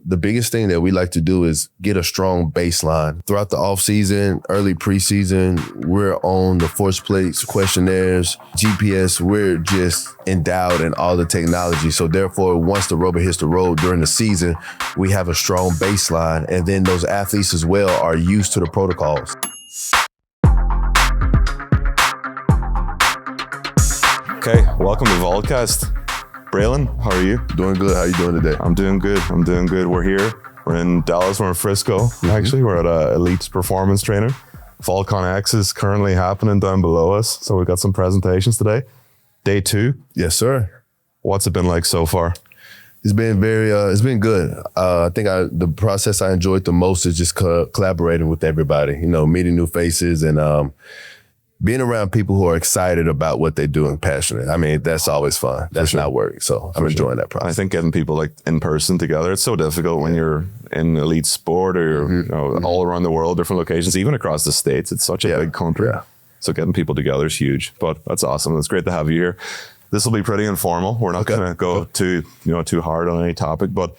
the biggest thing that we like to do is get a strong baseline. Throughout the off season, early preseason, we're on the force plates, questionnaires, GPS. We're just endowed in all the technology. So therefore, once the rubber hits the road during the season, we have a strong baseline. And then those athletes as well are used to the protocols. Okay, welcome to VALDCAST. Braylon, how are you? Doing good. How are you doing today? I'm doing good. We're here. We're in Dallas. We're in Frisco. Actually, we're at Elite's performance trainer. VALCON X is currently happening down below us. So we've got some presentations today. Day 2. Yes, sir. What's it been like so far? It's been it's been good. I think the process I enjoyed the most is just collaborating with everybody, meeting new faces and being around people who are excited about what they do and passionate. I mean, that's always fun. That's not work. So I'm enjoying that process. I think getting people like in person together, it's so difficult when you're in elite sport or you're all around the world, different locations, even across the States. It's such a big country. Yeah. So getting people together is huge, but that's awesome. It's great to have you here. This will be pretty informal. We're not going to go too hard on any topic, but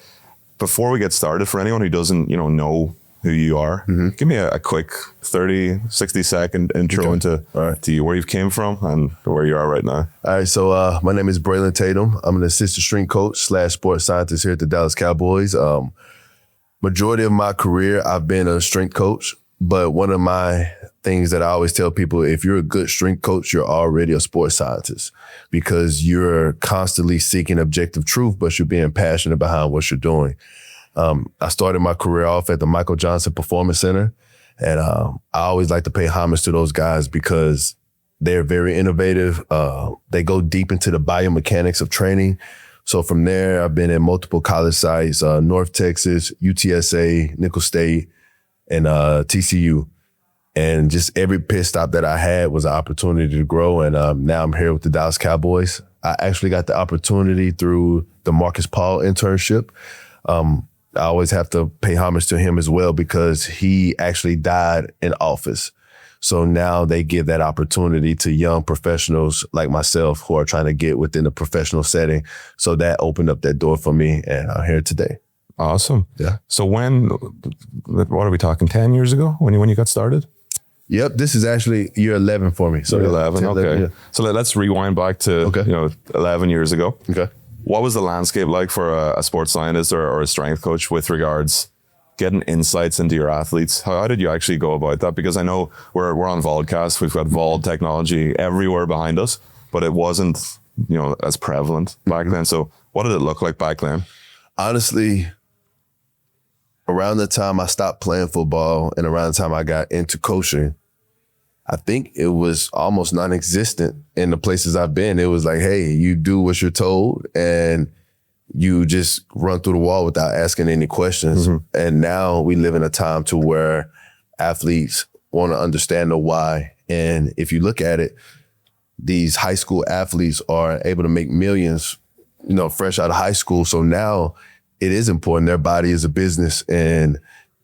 before we get started, for anyone who doesn't, know who you are, give me a quick 30, 60 second intro into to you, where you came from and where you are right now. All right, so my name is Braylon Tatum. I'm an assistant strength coach / sports scientist here at the Dallas Cowboys. Majority of my career, I've been a strength coach, but one of my things that I always tell people, if you're a good strength coach, you're already a sports scientist because you're constantly seeking objective truth, but you're being passionate behind what you're doing. I started my career off at the Michael Johnson Performance Center, and I always like to pay homage to those guys because they're very innovative. They go deep into the biomechanics of training. So from there, I've been at multiple college sites, North Texas, UTSA, Nicholls State, and TCU. And just every pit stop that I had was an opportunity to grow. And now I'm here with the Dallas Cowboys. I actually got the opportunity through the Marcus Paul internship. I always have to pay homage to him as well because he actually died in office. So now they give that opportunity to young professionals like myself who are trying to get within the professional setting. So that opened up that door for me, and I'm here today. Awesome. Yeah. So what are we talking, 10 years ago when you got started? Yep, this is actually year 11 for me. So 11, 10, okay. 11, yeah. So let's rewind back to 11 years ago. Okay. What was the landscape like for a sports scientist or a strength coach with regards getting insights into your athletes? How did you actually go about that? Because I know we're on VALDCAST, we've got VALD technology everywhere behind us, but it wasn't as prevalent back then. So what did it look like back then? Honestly, around the time I stopped playing football and around the time I got into coaching, I think it was almost non-existent in the places I've been. It was like, hey, you do what you're told and you just run through the wall without asking any questions. And now we live in a time to where athletes want to understand the why. And if you look at it, these high school athletes are able to make millions, fresh out of high school. So now it is important. Their body is a business and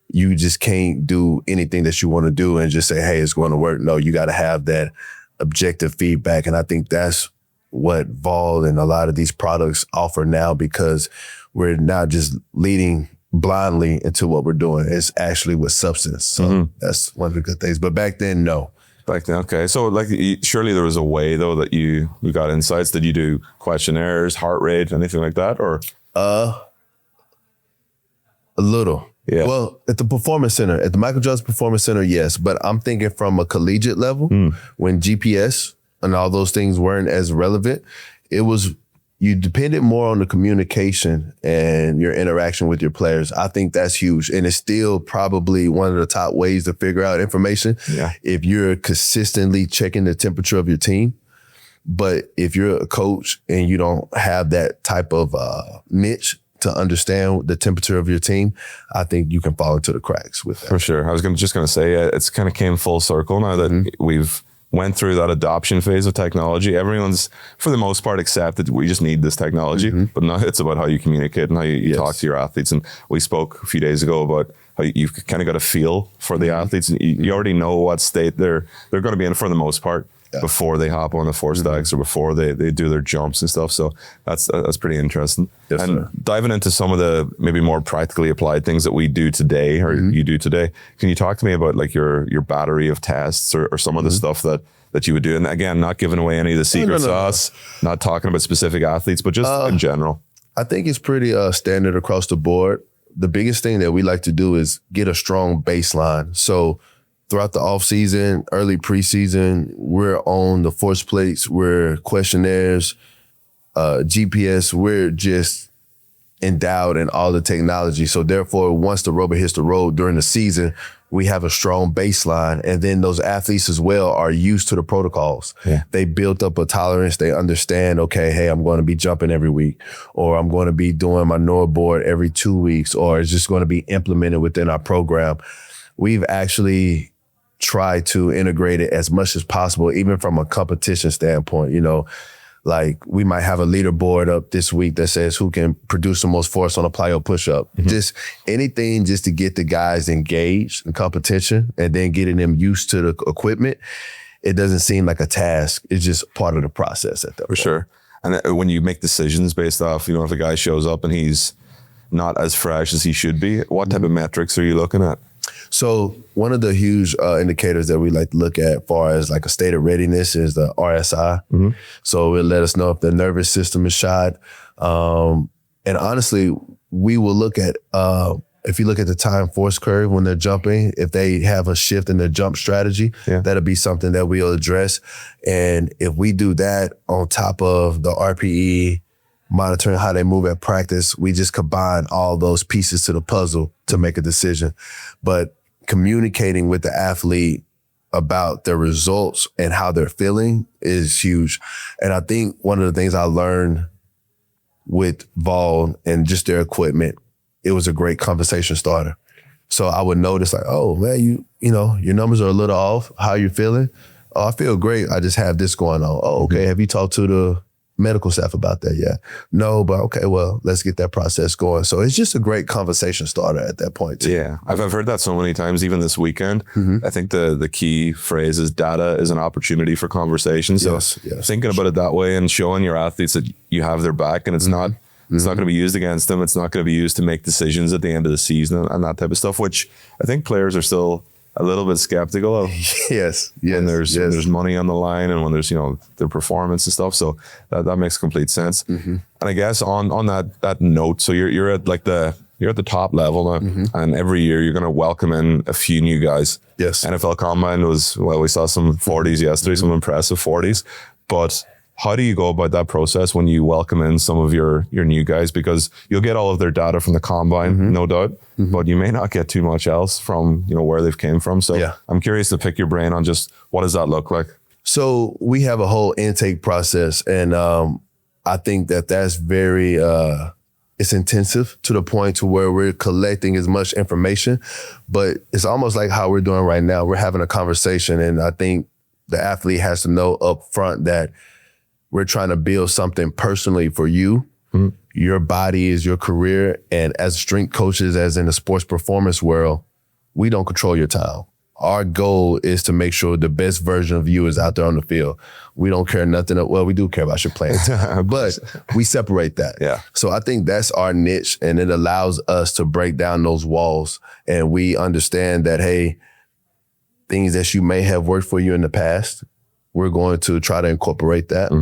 you just can't do anything that you want to do and just say, hey, it's going to work. No, you got to have that objective feedback. And I think that's what VALD and a lot of these products offer now because we're not just leading blindly into what we're doing. It's actually with substance. So that's one of the good things. But back then, no. Back then, okay. So surely there was a way though that you got insights. Did you do questionnaires, heart rate, anything like that? Or a little. Yeah. Well, at the Performance Center, at the Michael Johnson Performance Center, yes. But I'm thinking from a collegiate level, when GPS and all those things weren't as relevant, you depended more on the communication and your interaction with your players. I think that's huge. And it's still probably one of the top ways to figure out information. Yeah. If you're consistently checking the temperature of your team. But if you're a coach and you don't have that type of niche to understand the temperature of your team, I think you can fall into the cracks with that. For sure. I was just going to say, it's kind of came full circle now that we've went through that adoption phase of technology. Everyone's, for the most part, accepted we just need this technology, but now it's about how you communicate and how you talk to your athletes. And we spoke a few days ago about how you've kind of got a feel for the athletes. And you already know what state they're going to be in for the most part. before they hop on the four stacks or before they do their jumps and stuff. So that's pretty interesting. Yes, and sir. diving into some of the maybe more practically applied things that we do today or you do today, can you talk to me about like your battery of tests or some of the stuff that you would do? And again, not giving away any of the secret sauce, not talking about specific athletes, but just in general. I think it's pretty standard across the board. The biggest thing that we like to do is get a strong baseline. So throughout the off season, early preseason, we're on the force plates, we're questionnaires, GPS, we're just endowed in all the technology. So therefore, once the rubber hits the road during the season, we have a strong baseline. And then those athletes as well are used to the protocols. Yeah. They built up a tolerance. They understand, okay, hey, I'm going to be jumping every week, or I'm going to be doing my NOR board every 2 weeks, or it's just going to be implemented within our program. We've actually tried to integrate it as much as possible, even from a competition standpoint. You know, like we might have a leaderboard up this week that says who can produce the most force on a plyo push-up. Just anything just to get the guys engaged in competition and then getting them used to the equipment. It doesn't seem like a task. It's just part of the process at that point. For sure. And when you make decisions based off, you know, if a guy shows up and he's not as fresh as he should be, what type of metrics are you looking at? So one of the huge indicators that we like to look at as far as like a state of readiness is the RSI. So it'll let us know if the nervous system is shot. And honestly, we will look at, if you look at the time force curve when they're jumping, if they have a shift in their jump strategy, that'll be something that we'll address. And if we do that on top of the RPE, monitoring how they move at practice, we just combine all those pieces to the puzzle to make a decision. But communicating with the athlete about their results and how they're feeling is huge. And I think one of the things I learned with Vald and just their equipment, it was a great conversation starter. So I would notice like, oh man, you know, your numbers are a little off. How you feeling? Oh, I feel great. I just have this going on. Oh, okay. Have you talked to the medical staff about that yet? No, but okay, well, let's get that process going. So it's just a great conversation starter at that point too. Yeah, I've heard that so many times, even this weekend. I think the key phrase is data is an opportunity for conversation. So thinking about it that way and showing your athletes that you have their back and it's not going to be used against them. It's not going to be used to make decisions at the end of the season and that type of stuff, which I think players are still a little bit skeptical of. When there's money on the line and when there's, you know, their performance and stuff. So that makes complete sense. And I guess on that note, so you're at like you're at the top level now, and every year you're going to welcome in a few new guys. NFL Combine was, well, we saw some 40s yesterday, some impressive 40s, but how do you go about that process when you welcome in some of your new guys? Because you'll get all of their data from the combine, no doubt, but you may not get too much else from, you know, where they've came from. So I'm curious to pick your brain on just what does that look like? So we have a whole intake process, and I think that's very, it's intensive to the point to where we're collecting as much information, but it's almost like how we're doing right now. We're having a conversation, and I think the athlete has to know up front that we're trying to build something personally for you. Your body is your career. And as strength coaches, as in the sports performance world, we don't control your time. Our goal is to make sure the best version of you is out there on the field. We don't care nothing. Well, we do care about your playing time, but we separate that. So I think that's our niche, and it allows us to break down those walls. And we understand that, hey, things that you may have worked for you in the past, we're going to try to incorporate that.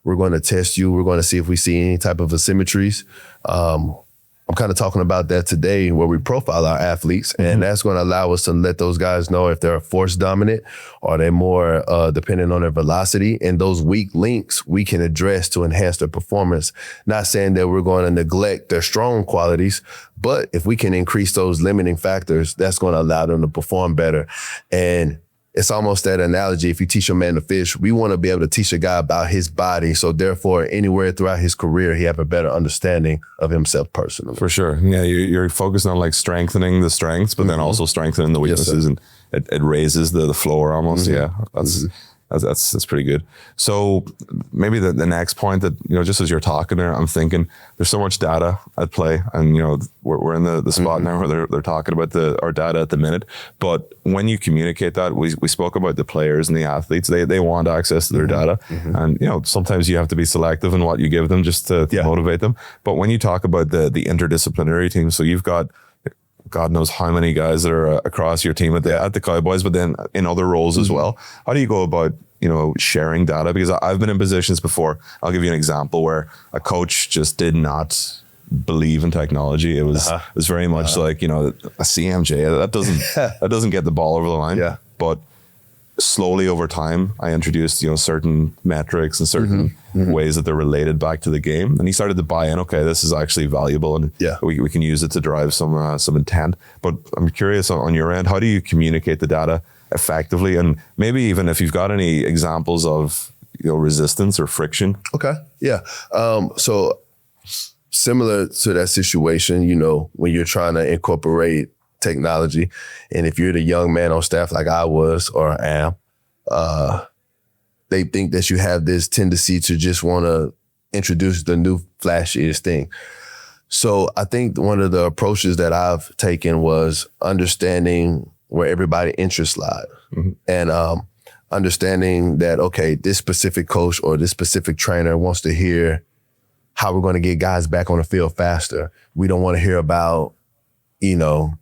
We're going to test you. We're going to see if we see any type of asymmetries. I'm kind of talking about that today where we profile our athletes, and that's going to allow us to let those guys know if they're force dominant or they're more dependent on their velocity. And those weak links we can address to enhance their performance. Not saying that we're going to neglect their strong qualities, but if we can increase those limiting factors, that's going to allow them to perform better. And it's almost that analogy. If you teach a man to fish, we want to be able to teach a guy about his body. So therefore, anywhere throughout his career, he have a better understanding of himself personally. For sure. Yeah, you're focused on like strengthening the strengths, but then also strengthening the weaknesses, and it raises the floor almost. Yeah, That's pretty good. So maybe the next point that, just as you're talking there, I'm thinking there's so much data at play, and we're in the spot now where they're talking about our data at the minute. But when you communicate that, we spoke about the players and the athletes, they want access to their data, and sometimes you have to be selective in what you give them just to motivate them. But when you talk about the interdisciplinary team, so you've got God knows how many guys that are across your team at the Cowboys, but then in other roles as well. How do you go about, sharing data? Because I've been in positions before. I'll give you an example where a coach just did not believe in technology. It was very much like, a CMJ that doesn't get the ball over the line. Yeah. But slowly over time, I introduced, certain metrics and certain ways that they're related back to the game. And he started to buy in, okay, this is actually valuable, and we can use it to drive some intent. But I'm curious on your end, how do you communicate the data effectively? And maybe even if you've got any examples of, resistance or friction. Okay. Yeah. So similar to that situation, when you're trying to incorporate technology, and if you're the young man on staff like I was or am, they think that you have this tendency to just want to introduce the new flashiest thing. So I think one of the approaches that I've taken was understanding where everybody's interests lie, and understanding that, okay, this specific coach or this specific trainer wants to hear how we're going to get guys back on the field faster. We don't want to hear about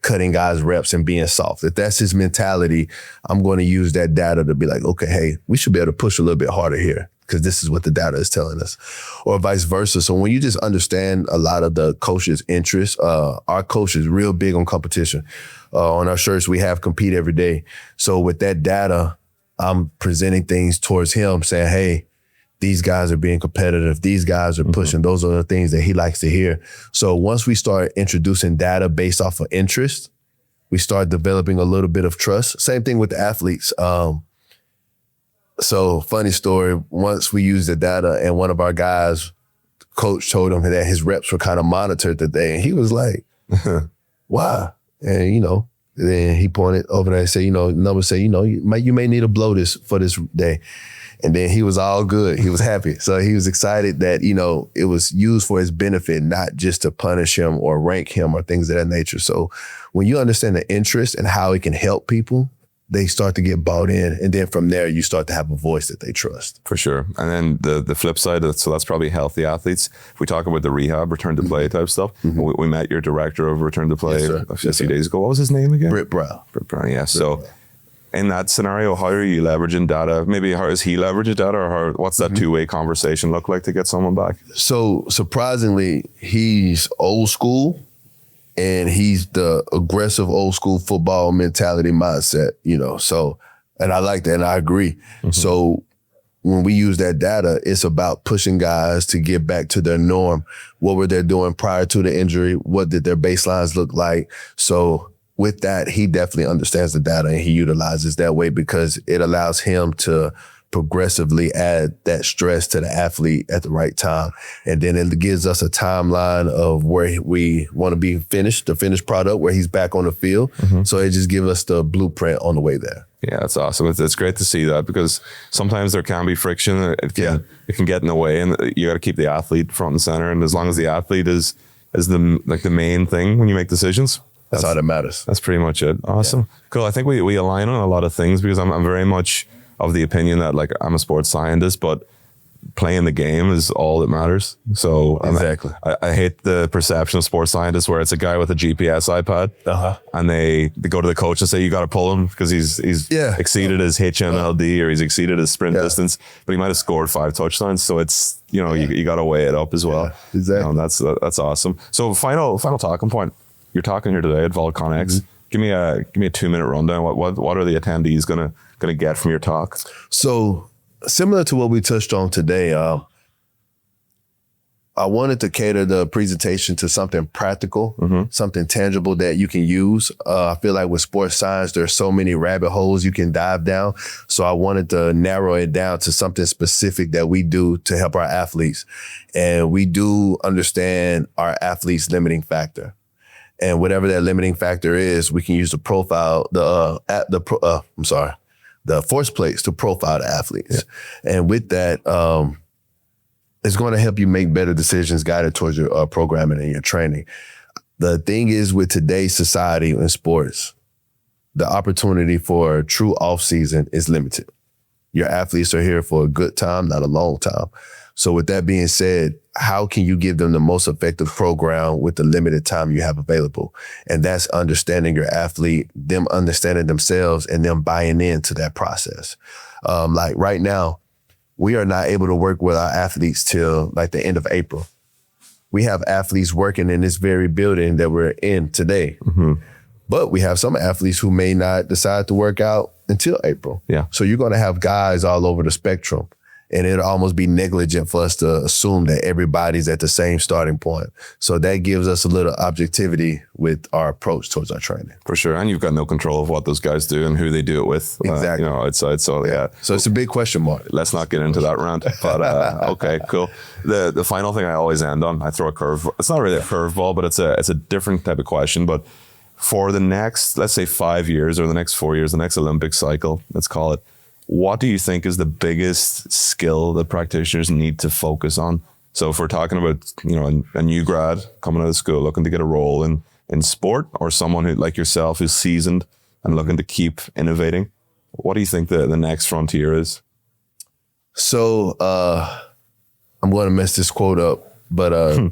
cutting guys reps and being soft. If that's his mentality, I'm going to use that data to be like, okay, hey, we should be able to push a little bit harder here because this is what the data is telling us, or vice versa. So when you just understand a lot of the coach's interests, our coach is real big on competition. On our shirts, we have compete every day. So with that data, I'm presenting things towards him saying, hey, these guys are being competitive. These guys are pushing. Those are the things that he likes to hear. So once we start introducing data based off of interest, we start developing a little bit of trust. Same thing with the athletes. So funny story, once we used the data and one of our guys, coach told him that his reps were kind of monitored today. And he was like, why? And, then he pointed over there and said, numbers say, you may need to blow this for this day. And then he was all good. He was happy. So he was excited that, it was used for his benefit, not just to punish him or rank him or things of that nature. So when you understand the interest and how it can help people, they start to get bought in. And then from there, you start to have a voice that they trust. For sure. And then the flip side, so that's probably healthy athletes. If we talk about the rehab, return to play type stuff, we met your director of return to play a few days ago. What was his name again? Britt Brown. Yeah. So in that scenario, how are you leveraging data? Maybe how is he leveraging data, or what's that two-way conversation look like to get someone back? So surprisingly, he's old school. And he's the aggressive old school football mentality mindset, so, and I like that and I agree. So when we use that data, it's about pushing guys to get back to their norm. What were they doing prior to the injury? What did their baselines look like? So with that, he definitely understands the data and he utilizes that way because it allows him to progressively add that stress to the athlete at the right time. And then it gives us a timeline of where we want to be finished, the finished product, where he's back on the field. So it just gives us the blueprint on the way there. Yeah, that's awesome. It's great to see that because sometimes there can be friction. It can get in the way, and you got to keep the athlete front and center. And as long as the athlete is the main thing when you make decisions, that's all that matters. That's pretty much it. Awesome. Yeah. Cool. I think we align on a lot of things because I'm very much of the opinion that I'm a sports scientist, but playing the game is all that matters. So exactly. I hate the perception of sports scientists where it's a guy with a GPS iPad and they go to the coach and say, you got to pull him because he's exceeded his HMLD or he's exceeded his sprint distance, but he might have scored 5 touchdowns. So it's, you got to weigh it up as well. Yeah, exactly. That's awesome. So final talking point. You're talking here today at VALDCAST. Give me a 2-minute rundown. What are the attendees gonna get from your talk? So similar to what we touched on today, I wanted to cater the presentation to something practical, something tangible that you can use. I feel like with sports science, there's so many rabbit holes you can dive down. So I wanted to narrow it down to something specific that we do to help our athletes. And we do understand our athletes' limiting factor. And whatever that limiting factor is, we can use the profile, the force plates to profile the athletes. And with that, it's going to help you make better decisions guided towards your programming and your training. The thing is, with today's society in sports, the opportunity for a true off season is limited. Your athletes are here for a good time, not a long time. So with that being said, how can you give them the most effective program with the limited time you have available? And that's understanding your athlete, them understanding themselves, and them buying into that process. Like right now, we are not able to work with our athletes till like the end of April. We have athletes working in this very building that we're in today. But we have some athletes who may not decide to work out until April. So you're going to have guys all over the spectrum. And it'll almost be negligent for us to assume that everybody's at the same starting point. So that gives us a little objectivity with our approach towards our training. For sure. And you've got no control of what those guys do and who they do it with. Exactly. Outside. So, So it's a big question mark. Let's not get into that rant. But okay, cool. The final thing I always end on, I throw a curve. It's not really a curveball, but it's a different type of question. But for the next, let's say 5 years or the next 4 years, the next Olympic cycle, let's call it, what do you think is the biggest skill that practitioners need to focus on? So if we're talking about, a new grad coming out of school looking to get a role in sport, or someone who, like yourself, who's seasoned and looking to keep innovating, what do you think the next frontier is? So I'm going to mess this quote up, but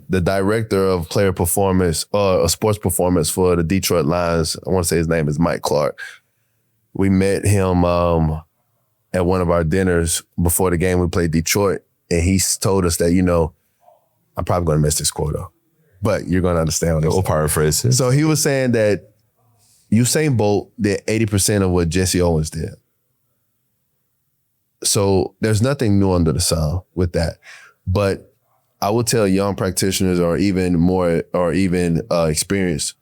the director of player performance or sports performance for the Detroit Lions, I want to say his name is Mike Clark. We met him at one of our dinners before the game we played Detroit, and he told us that, I'm probably going to mess this quote up, but you're going to understand what I'm saying. We'll paraphrase it. So he was saying that Usain Bolt did 80% of what Jesse Owens did. So there's nothing new under the sun with that. But I would tell young practitioners or even experienced,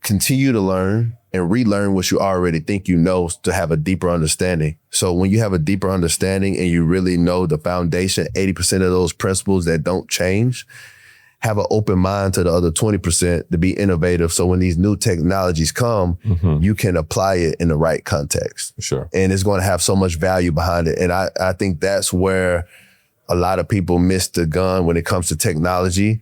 continue to learn and relearn what you already think you know to have a deeper understanding. So when you have a deeper understanding and you really know the foundation, 80% of those principles that don't change, have an open mind to the other 20% to be innovative. So when these new technologies come, you can apply it in the right context. Sure. And it's going to have so much value behind it. And I think that's where a lot of people miss the gun when it comes to technology.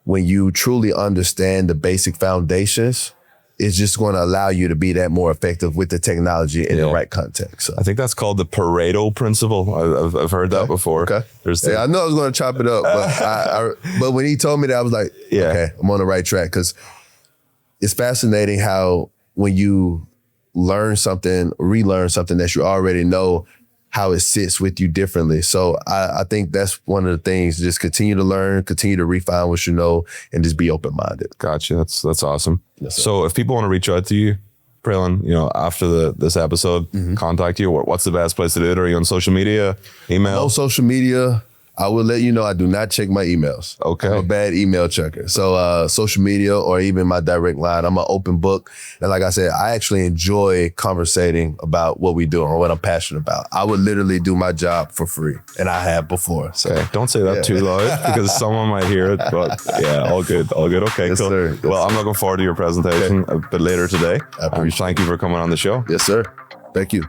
When you truly understand the basic foundations, it's just going to allow you to be that more effective with the technology in the right context. So. I think that's called the Pareto principle. I've heard that before. Okay. I know I was going to chop it up, but but when he told me that, I was like, okay, I'm on the right track. Because it's fascinating how when you learn something, relearn something that you already know, how it sits with you differently. So I think that's one of the things. Just continue to learn, continue to refine what you know, and just be open-minded. Gotcha. That's awesome. Yes, sir. So if people want to reach out to you, Braylon, after this episode, contact you, what's the best place to do it? Are you on social media, email? No social media. I will let you know I do not check my emails. Okay. I'm a bad email checker. So social media or even my direct line, I'm an open book. And like I said, I actually enjoy conversating about what we do or what I'm passionate about. I would literally do my job for free, and I have before. So okay. Don't say that too loud because someone might hear it. But yeah, all good. Okay, yes, cool. Sir. Yes, well, I'm looking forward to your presentation a bit later today. I appreciate Thank you for coming on the show. Yes, sir. Thank you.